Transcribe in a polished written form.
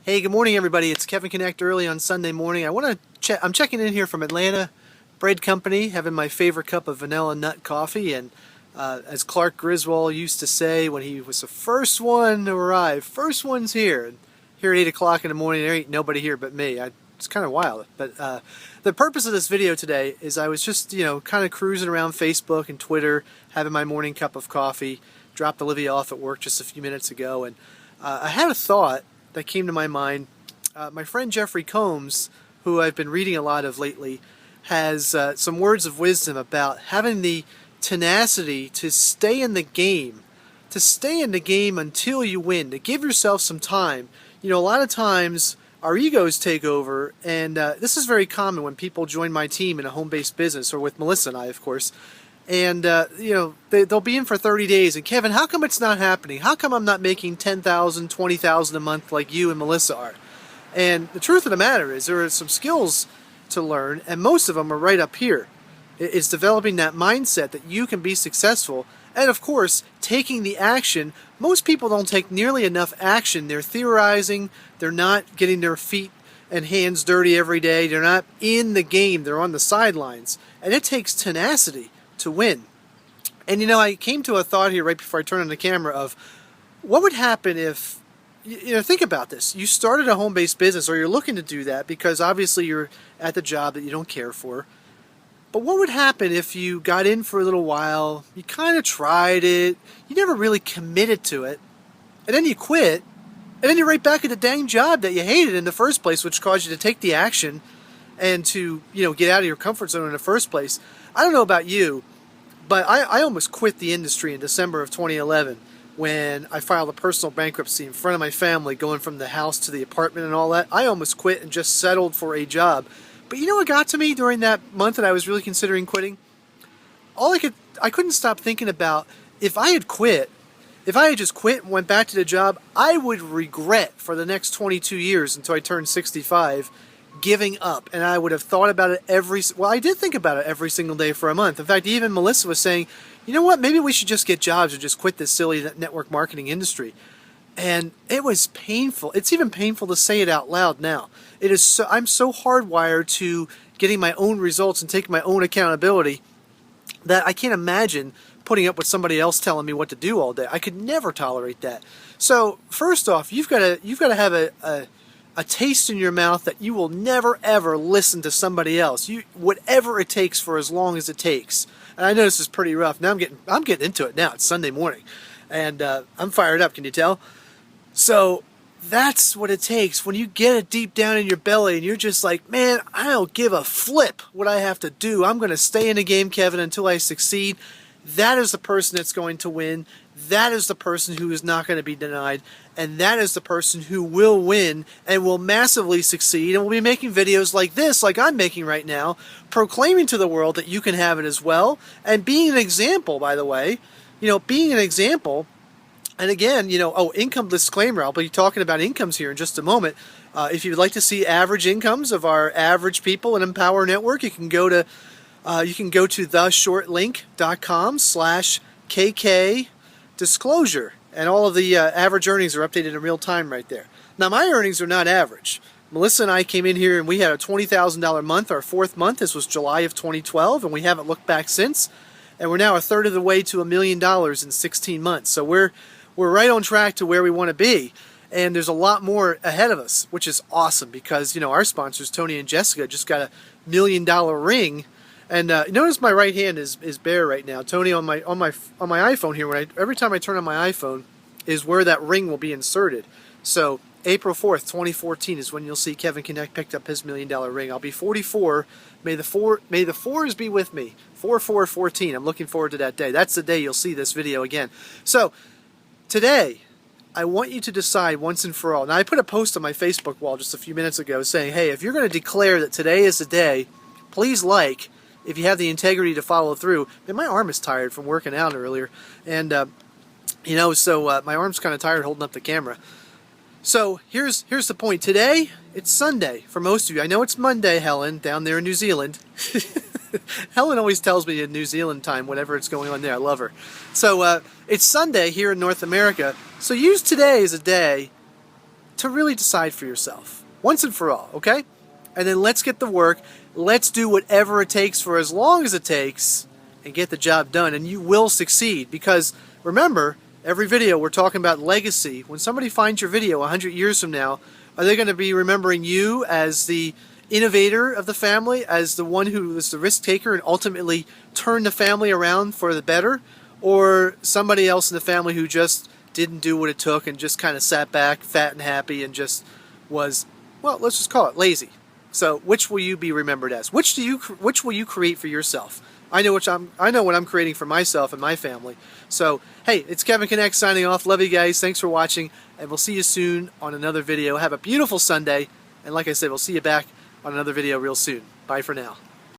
Hey, good morning, everybody. It's Kevin Knecht early on Sunday morning. I'm checking in here from Atlanta Bread Company, having my favorite cup of vanilla nut coffee. And as Clark Griswold used to say when he was the first one to arrive, first one's here. And here at 8 o'clock in the morning, there ain't nobody here but me. It's kind of wild. But the purpose of this video today is I was just, kind of cruising around Facebook and Twitter, having my morning cup of coffee. Dropped Olivia off at work just a few minutes ago, and I had a thought that came to my mind. My friend Jeffrey Combs, who I've been reading a lot of lately, has some words of wisdom about having the tenacity to stay in the game, until you win, to give yourself some time. A lot of times our egos take over, and this is very common when people join my team in a home-based business, or with Melissa and I, of course. And, they'll be in for 30 days. And Kevin, how come it's not happening? How come I'm not making $10,000, $20,000 a month like you and Melissa are? And the truth of the matter is there are some skills to learn, and most of them are right up here. It's developing that mindset that you can be successful. And, of course, taking the action. Most people don't take nearly enough action. They're theorizing. They're not getting their feet and hands dirty every day. They're not in the game. They're on the sidelines. And it takes tenacity to win. And I came to a thought here right before I turned on the camera of what would happen if, think about this. You started a home-based business, or you're looking to do that because obviously you're at the job that you don't care for. But what would happen if you got in for a little while, you kind of tried it, you never really committed to it, and then you quit, and then you're right back at the dang job that you hated in the first place, which caused you to take the action and to, get out of your comfort zone in the first place. I don't know about you, but I almost quit the industry in December of 2011 when I filed a personal bankruptcy in front of my family, going from the house to the apartment and all that. I almost quit and just settled for a job. But what got to me during that month that I was really considering quitting? I couldn't stop thinking about if I had just quit and went back to the job, I would regret for the next 22 years until I turned 65 giving up. And I would have thought about it I did think about it every single day for a month. In fact, even Melissa was saying, you know what, maybe we should just get jobs or just quit this silly network marketing industry. And it was painful. It's even painful to say it out loud now. I'm so hardwired to getting my own results and taking my own accountability that I can't imagine putting up with somebody else telling me what to do all day. I could never tolerate that. So first off, you've got to have a taste in your mouth that you will never ever listen to somebody else. Whatever it takes for as long as it takes. And I know this is pretty rough. Now I'm getting into it now. It's Sunday morning, and I'm fired up. Can you tell? So that's what it takes when you get it deep down in your belly, and you're just like, man, I don't give a flip what I have to do. I'm going to stay in the game, Kevin, until I succeed. That is the person that's going to win. That is the person who is not going to be denied. And that is the person who will win and will massively succeed. And will be making videos like this, like I'm making right now, proclaiming to the world that you can have it as well. And being an example, by the way, being an example. And again, income disclaimer. I'll be talking about incomes here in just a moment. If you'd like to see average incomes of our average people in Empower Network, you can go to theshortlink.com/KK disclosure, and all of the average earnings are updated in real time right there. Now, my earnings are not average. Melissa and I came in here and we had a $20,000 month, our fourth month. This was July of 2012, and we haven't looked back since. And we're now a third of the way to $1 million in 16 months. So we're right on track to where we want to be. And there's a lot more ahead of us, which is awesome because, our sponsors, Tony and Jessica, just got $1 million ring. And notice my right hand is bare right now. Tony, on my iPhone here, every time I turn on my iPhone, is where that ring will be inserted. So April 4th, 2014 is when you'll see Kevin Knecht picked up his $1 million ring. I'll be 44. May the fours be with me. 4/4/14. I'm looking forward to that day. That's the day you'll see this video again. So today, I want you to decide once and for all. Now, I put a post on my Facebook wall just a few minutes ago saying, hey, if you're going to declare that today is the day, please if you have the integrity to follow through. Man, my arm is tired from working out earlier. And, so my arm's kind of tired holding up the camera. So here's the point. Today, it's Sunday for most of you. I know it's Monday, Helen, down there in New Zealand. Helen always tells me in New Zealand time, whenever it's going on there. I love her. So it's Sunday here in North America. So use today as a day to really decide for yourself, once and for all, okay? And then let's get to work. Let's do whatever it takes for as long as it takes and get the job done. And you will succeed, because remember, every video we're talking about legacy. When somebody finds your video 100 years from now, are they going to be remembering you as the innovator of the family, as the one who was the risk taker and ultimately turned the family around for the better, or somebody else in the family who just didn't do what it took and just kind of sat back fat and happy and just was, well, let's just call it lazy? So which will you be remembered as? Which will you create for yourself? I know what I'm creating for myself and my family. So hey, it's Kevin Knecht signing off. Love you guys. Thanks for watching, and we'll see you soon on another video. Have a beautiful Sunday, and like I said, we'll see you back on another video real soon. Bye for now.